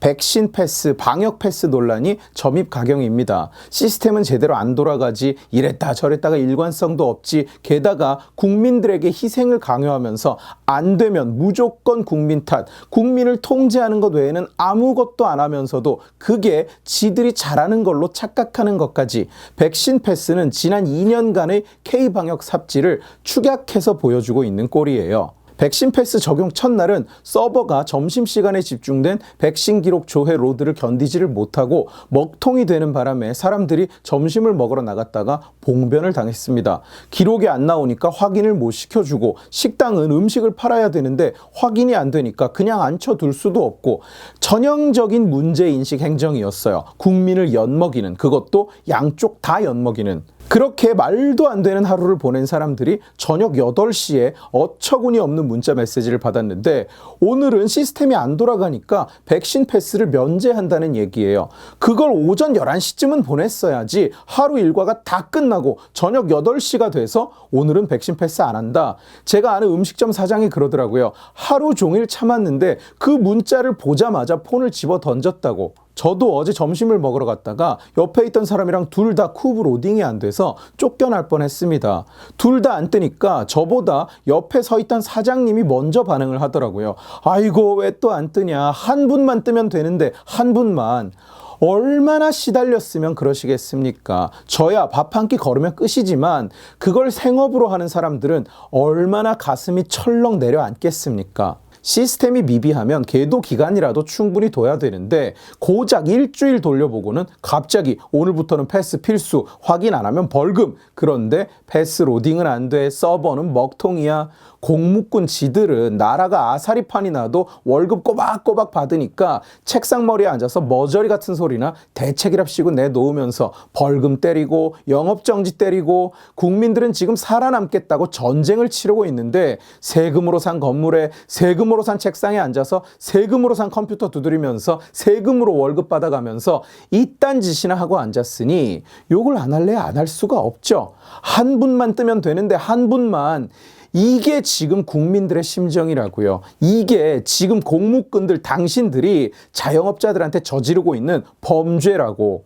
백신 패스, 방역 패스 논란이 점입가경입니다. 시스템은 제대로 안 돌아가지, 이랬다 저랬다가 일관성도 없지, 게다가 국민들에게 희생을 강요하면서 안 되면 무조건 국민 탓, 국민을 통제하는 것 외에는 아무것도 안 하면서도 그게 지들이 잘하는 걸로 착각하는 것까지, 백신 패스는 지난 2년간의 K방역 삽질을 축약해서 보여주고 있는 꼴이에요. 백신 패스 적용 첫날은 서버가 점심시간에 집중된 백신 기록 조회 로드를 견디지를 못하고 먹통이 되는 바람에 사람들이 점심을 먹으러 나갔다가 봉변을 당했습니다. 기록이 안 나오니까 확인을 못 시켜주고, 식당은 음식을 팔아야 되는데 확인이 안 되니까 그냥 앉혀둘 수도 없고, 전형적인 문제인식 행정이었어요. 국민을 엿먹이는, 그것도 양쪽 다 엿먹이는. 그렇게 말도 안 되는 하루를 보낸 사람들이 저녁 8시에 어처구니 없는 문자 메시지를 받았는데, 오늘은 시스템이 안 돌아가니까 백신 패스를 면제한다는 얘기예요. 그걸 오전 11시쯤은 보냈어야지 하루 일과가 다 끝나고 저녁 8시가 돼서 오늘은 백신 패스 안 한다. 제가 아는 음식점 사장이 그러더라고요. 하루 종일 참았는데 그 문자를 보자마자 폰을 집어 던졌다고. 저도 어제 점심을 먹으러 갔다가 옆에 있던 사람이랑 둘 다 쿠브 로딩이 안 돼서 쫓겨날 뻔했습니다. 둘 다 안 뜨니까 저보다 옆에 서 있던 사장님이 먼저 반응을 하더라고요. 아이고, 왜 또 안 뜨냐. 한 분만 뜨면 되는데, 한 분만. 얼마나 시달렸으면 그러시겠습니까? 저야 밥 한 끼 걸으면 끝이지만 그걸 생업으로 하는 사람들은 얼마나 가슴이 철렁 내려앉겠습니까? 시스템이 미비하면 계도 기간이라도 충분히 둬야 되는데, 고작 일주일 돌려보고는 갑자기 오늘부터는 패스 필수, 확인 안 하면 벌금. 그런데 패스 로딩은 안 돼, 서버는 먹통이야. 공무꾼 지들은 나라가 아사리판이 나도 월급 꼬박꼬박 받으니까 책상머리에 앉아서 머저리 같은 소리나 대책이랍시고 내놓으면서 벌금 때리고 영업정지 때리고, 국민들은 지금 살아남겠다고 전쟁을 치르고 있는데 세금으로 산 건물에, 세금으로 산 책상에 앉아서 세금으로 산 컴퓨터 두드리면서 세금으로 월급 받아가면서 이딴 짓이나 하고 앉았으니 욕을 안 할래? 안 할 수가 없죠. 한 분만 뜨면 되는데, 한 분만. 이게 지금 국민들의 심정이라고요. 이게 지금 공무꾼들, 당신들이 자영업자들한테 저지르고 있는 범죄라고.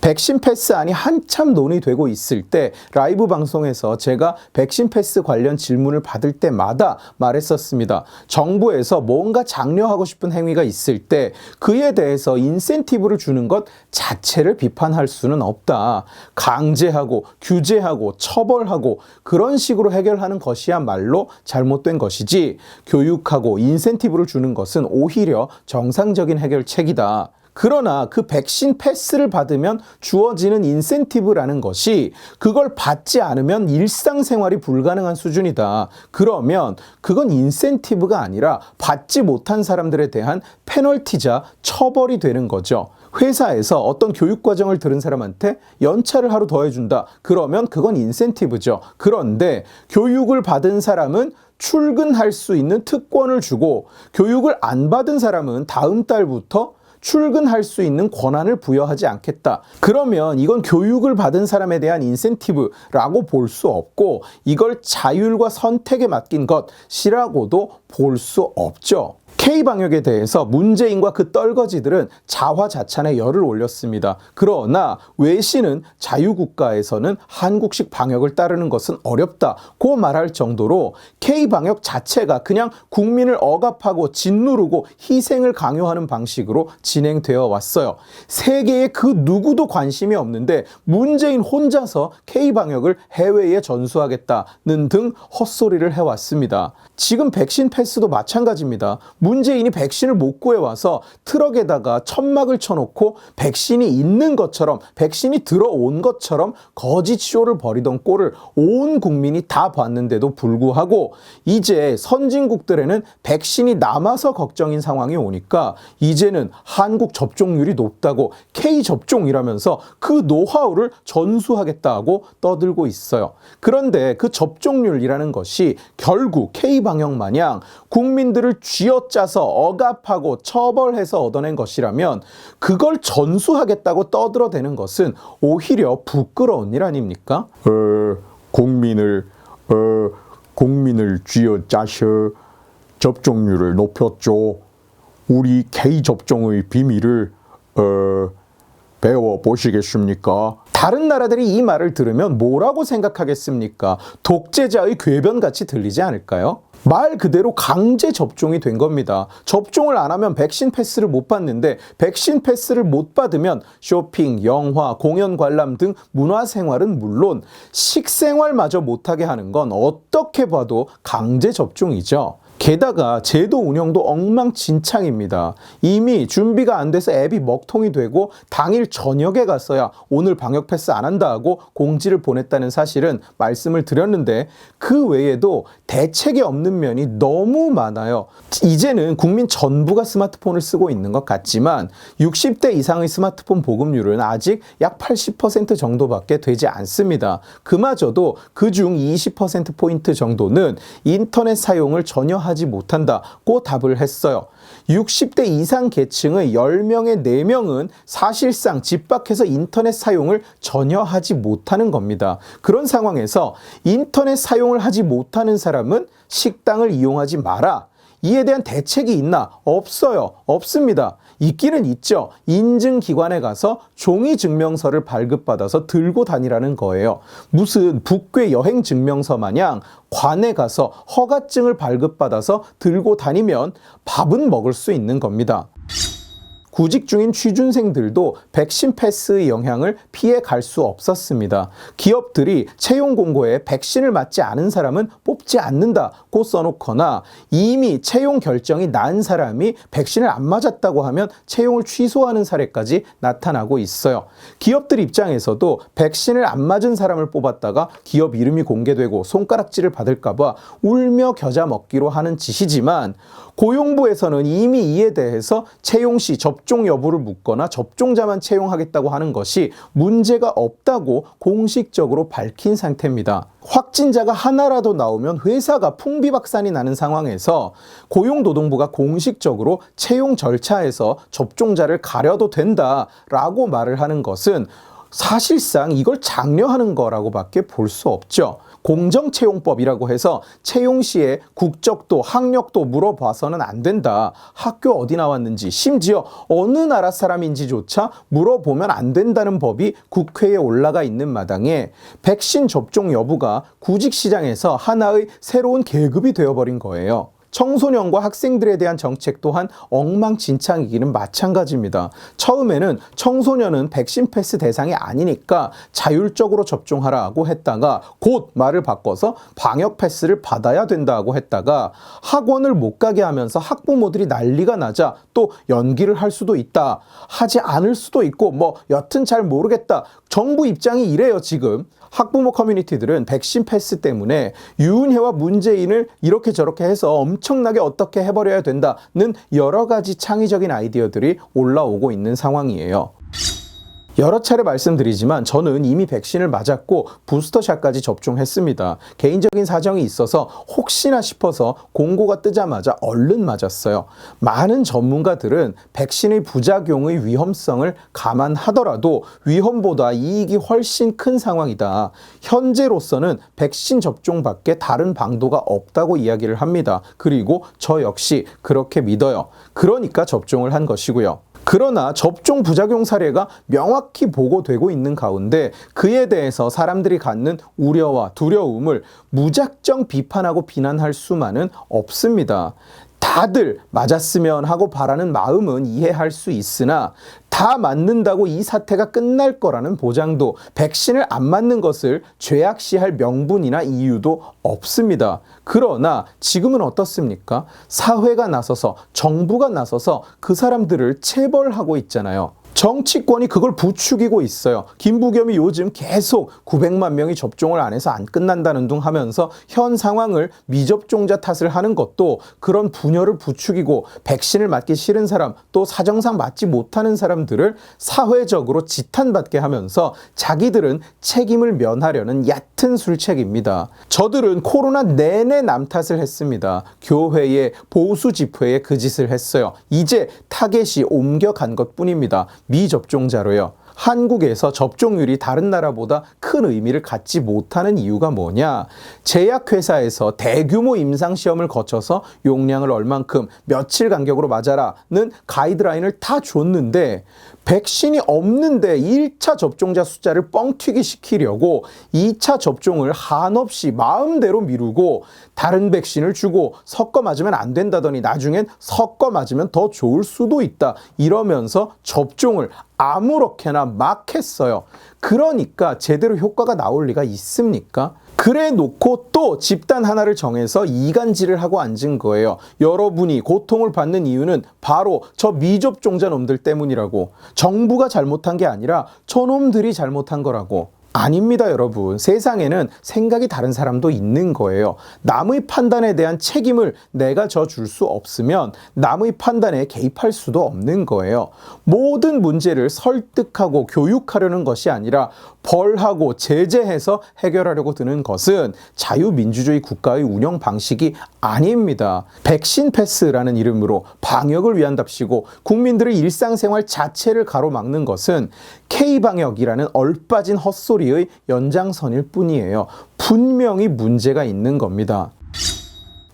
백신 패스안이 한참 논의되고 있을 때 라이브 방송에서 제가 백신 패스 관련 질문을 받을 때마다 말했었습니다. 정부에서 뭔가 장려하고 싶은 행위가 있을 때 그에 대해서 인센티브를 주는 것 자체를 비판할 수는 없다. 강제하고 규제하고 처벌하고 그런 식으로 해결하는 것이야말로 잘못된 것이지, 교육하고 인센티브를 주는 것은 오히려 정상적인 해결책이다. 그러나 그 백신 패스를 받으면 주어지는 인센티브라는 것이 그걸 받지 않으면 일상생활이 불가능한 수준이다. 그러면 그건 인센티브가 아니라 받지 못한 사람들에 대한 페널티자 처벌이 되는 거죠. 회사에서 어떤 교육과정을 들은 사람한테 연차를 하루 더 해준다. 그러면 그건 인센티브죠. 그런데 교육을 받은 사람은 출근할 수 있는 특권을 주고, 교육을 안 받은 사람은 다음 달부터 출근할 수 있는 권한을 부여하지 않겠다. 그러면 이건 교육을 받은 사람에 대한 인센티브라고 볼 수 없고, 이걸 자율과 선택에 맡긴 것이라고도 볼 수 없죠. K방역에 대해서 문재인과 그 떨거지들은 자화자찬에 열을 올렸습니다. 그러나 외신은 자유국가에서는 한국식 방역을 따르는 것은 어렵다고 말할 정도로 K방역 자체가 그냥 국민을 억압하고 짓누르고 희생을 강요하는 방식으로 진행되어 왔어요. 세계에 그 누구도 관심이 없는데 문재인 혼자서 K방역을 해외에 전수하겠다는 등 헛소리를 해왔습니다. 지금 백신 패스도 마찬가지입니다. 문재인이 백신을 못 구해와서 트럭에다가 천막을 쳐놓고 백신이 있는 것처럼, 백신이 들어온 것처럼 거짓쇼를 벌이던 꼴을 온 국민이 다 봤는데도 불구하고, 이제 선진국들에는 백신이 남아서 걱정인 상황이 오니까 이제는 한국 접종률이 높다고 K접종이라면서 그 노하우를 전수하겠다고 떠들고 있어요. 그런데 그 접종률이라는 것이 결국 K방역 마냥 국민들을 쥐어짜서 억압하고 처벌해서 얻어낸 것이라면 그걸 전수하겠다고 떠들어대는 것은 오히려 부끄러운 일 아닙니까? 국민을 쥐어짜서 접종률을 높였죠. 우리 K 접종의 비밀을 배워보시겠습니까? 다른 나라들이 이 말을 들으면 뭐라고 생각하겠습니까? 독재자의 궤변같이 들리지 않을까요? 말 그대로 강제 접종이 된 겁니다. 접종을 안 하면 백신 패스를 못 받는데 백신 패스를 못 받으면 쇼핑, 영화, 공연 관람 등 문화생활은 물론 식생활마저 못하게 하는 건 어떻게 봐도 강제 접종이죠. 게다가 제도 운영도 엉망진창입니다. 이미 준비가 안 돼서 앱이 먹통이 되고 당일 저녁에 갔어야 오늘 방역 패스 안 한다 하고 공지를 보냈다는 사실은 말씀을 드렸는데 그 외에도 대책이 없는 면이 너무 많아요. 이제는 국민 전부가 스마트폰을 쓰고 있는 것 같지만 60대 이상의 스마트폰 보급률은 아직 약 80% 정도밖에 되지 않습니다. 그마저도 그중 20%포인트 정도는 인터넷 사용을 전혀 하지 못한다고 답을 했어요. 60대 이상 계층의 10명의 4명은 사실상 집 밖에서 인터넷 사용을 전혀 하지 못하는 겁니다. 그런 상황에서 인터넷 사용을 하지 못하는 사람은 식당을 이용하지 마라. 이에 대한 대책이 있나? 없어요. 없습니다. 있기는 있죠. 인증기관에 가서 종이증명서를 발급받아서 들고 다니라는 거예요. 무슨 북괴 여행증명서 마냥 관에 가서 허가증을 발급받아서 들고 다니면 밥은 먹을 수 있는 겁니다. 구직 중인 취준생들도 백신 패스의 영향을 피해 갈 수 없었습니다. 기업들이 채용 공고에 백신을 맞지 않은 사람은 뽑지 않는다고 써놓거나 이미 채용 결정이 난 사람이 백신을 안 맞았다고 하면 채용을 취소하는 사례까지 나타나고 있어요. 기업들 입장에서도 백신을 안 맞은 사람을 뽑았다가 기업 이름이 공개되고 손가락질을 받을까봐 울며 겨자 먹기로 하는 짓이지만 고용부에서는 이미 이에 대해서 채용 시 접종 여부를 묻거나 접종자만 채용하겠다고 하는 것이 문제가 없다고 공식적으로 밝힌 상태입니다. 확진자가 하나라도 나오면 회사가 풍비박산이 나는 상황에서 고용노동부가 공식적으로 채용 절차에서 접종자를 가려도 된다라고 말을 하는 것은 사실상 이걸 장려하는 거라고 밖에 볼 수 없죠. 공정채용법이라고 해서 채용 시에 국적도 학력도 물어봐서는 안 된다. 학교 어디 나왔는지 심지어 어느 나라 사람인지조차 물어보면 안 된다는 법이 국회에 올라가 있는 마당에 백신 접종 여부가 구직시장에서 하나의 새로운 계급이 되어버린 거예요. 청소년과 학생들에 대한 정책 또한 엉망진창이기는 마찬가지입니다. 처음에는 청소년은 백신 패스 대상이 아니니까 자율적으로 접종하라고 했다가 곧 말을 바꿔서 방역 패스를 받아야 된다고 했다가 학원을 못 가게 하면서 학부모들이 난리가 나자 또 연기를 할 수도 있다. 하지 않을 수도 있고 여튼 잘 모르겠다. 정부 입장이 이래요 지금. 학부모 커뮤니티들은 백신 패스 때문에 유은혜와 문재인을 이렇게 저렇게 해서 엄청나게 어떻게 해버려야 된다는 여러 가지 창의적인 아이디어들이 올라오고 있는 상황이에요. 여러 차례 말씀드리지만 저는 이미 백신을 맞았고 부스터샷까지 접종했습니다. 개인적인 사정이 있어서 혹시나 싶어서 공고가 뜨자마자 얼른 맞았어요. 많은 전문가들은 백신의 부작용의 위험성을 감안하더라도 위험보다 이익이 훨씬 큰 상황이다. 현재로서는 백신 접종밖에 다른 방도가 없다고 이야기를 합니다. 그리고 저 역시 그렇게 믿어요. 그러니까 접종을 한 것이고요. 그러나 접종 부작용 사례가 명확히 보고되고 있는 가운데 그에 대해서 사람들이 갖는 우려와 두려움을 무작정 비판하고 비난할 수만은 없습니다. 다들 맞았으면 하고 바라는 마음은 이해할 수 있으나 다 맞는다고 이 사태가 끝날 거라는 보장도 백신을 안 맞는 것을 죄악시할 명분이나 이유도 없습니다. 그러나 지금은 어떻습니까? 사회가 나서서 정부가 나서서 그 사람들을 체벌하고 있잖아요. 정치권이 그걸 부추기고 있어요. 김부겸이 요즘 계속 900만 명이 접종을 안 해서 안 끝난다는 둥 하면서 현 상황을 미접종자 탓을 하는 것도 그런 분열을 부추기고 백신을 맞기 싫은 사람 또 사정상 맞지 못하는 사람들을 사회적으로 지탄받게 하면서 자기들은 책임을 면하려는 얕은 술책입니다. 저들은 코로나 내내 남 탓을 했습니다. 교회에 보수 집회에 그 짓을 했어요. 이제 타겟이 옮겨간 것뿐입니다. 미접종자로요. 한국에서 접종률이 다른 나라보다 큰 의미를 갖지 못하는 이유가 뭐냐? 제약회사에서 대규모 임상시험을 거쳐서 용량을 얼만큼 며칠 간격으로 맞아라는 가이드라인을 다 줬는데 백신이 없는데 1차 접종자 숫자를 뻥튀기 시키려고 2차 접종을 한없이 마음대로 미루고 다른 백신을 주고 섞어 맞으면 안 된다더니 나중엔 섞어 맞으면 더 좋을 수도 있다 이러면서 접종을 아무렇게나 막 했어요. 그러니까 제대로 효과가 나올 리가 있습니까? 그래 놓고 또 집단 하나를 정해서 이간질을 하고 앉은 거예요. 여러분이 고통을 받는 이유는 바로 저 미접종자 놈들 때문이라고. 정부가 잘못한 게 아니라 저놈들이 잘못한 거라고. 아닙니다, 여러분. 세상에는 생각이 다른 사람도 있는 거예요. 남의 판단에 대한 책임을 내가 져줄 수 없으면 남의 판단에 개입할 수도 없는 거예요. 모든 문제를 설득하고 교육하려는 것이 아니라 벌하고 제재해서 해결하려고 드는 것은 자유민주주의 국가의 운영 방식이 아닙니다. 백신 패스라는 이름으로 방역을 위한답시고 국민들의 일상생활 자체를 가로막는 것은 K방역이라는 얼빠진 헛소리의 연장선일 뿐이에요. 분명히 문제가 있는 겁니다.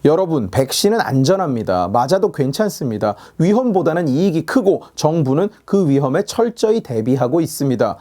여러분, 백신은 안전합니다. 맞아도 괜찮습니다. 위험보다는 이익이 크고 정부는 그 위험에 철저히 대비하고 있습니다.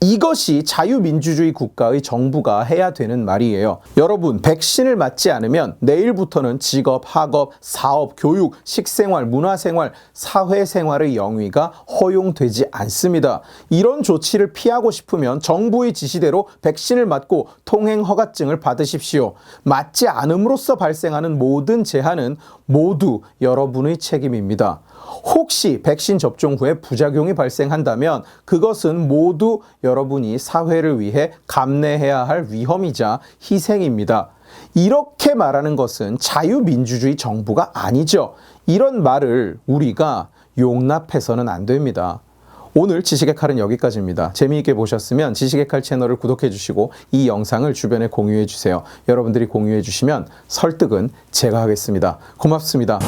이것이 자유민주주의 국가의 정부가 해야 되는 말이에요. 여러분, 백신을 맞지 않으면 내일부터는 직업, 학업, 사업, 교육, 식생활, 문화생활, 사회생활의 영위가 허용되지 않습니다. 이런 조치를 피하고 싶으면 정부의 지시대로 백신을 맞고 통행 허가증을 받으십시오. 맞지 않음으로써 발생하는 모든 재한은 모두 여러분의 책임입니다. 혹시 백신 접종 후에 부작용이 발생한다면 그것은 모두 여러분이 사회를 위해 감내해야 할 위험이자 희생입니다. 이렇게 말하는 것은 자유민주주의 정부가 아니죠. 이런 말을 우리가 용납해서는 안 됩니다. 오늘 지식의 칼은 여기까지입니다. 재미있게 보셨으면 지식의 칼 채널을 구독해 주시고 이 영상을 주변에 공유해 주세요. 여러분들이 공유해 주시면 설득은 제가 하겠습니다. 고맙습니다.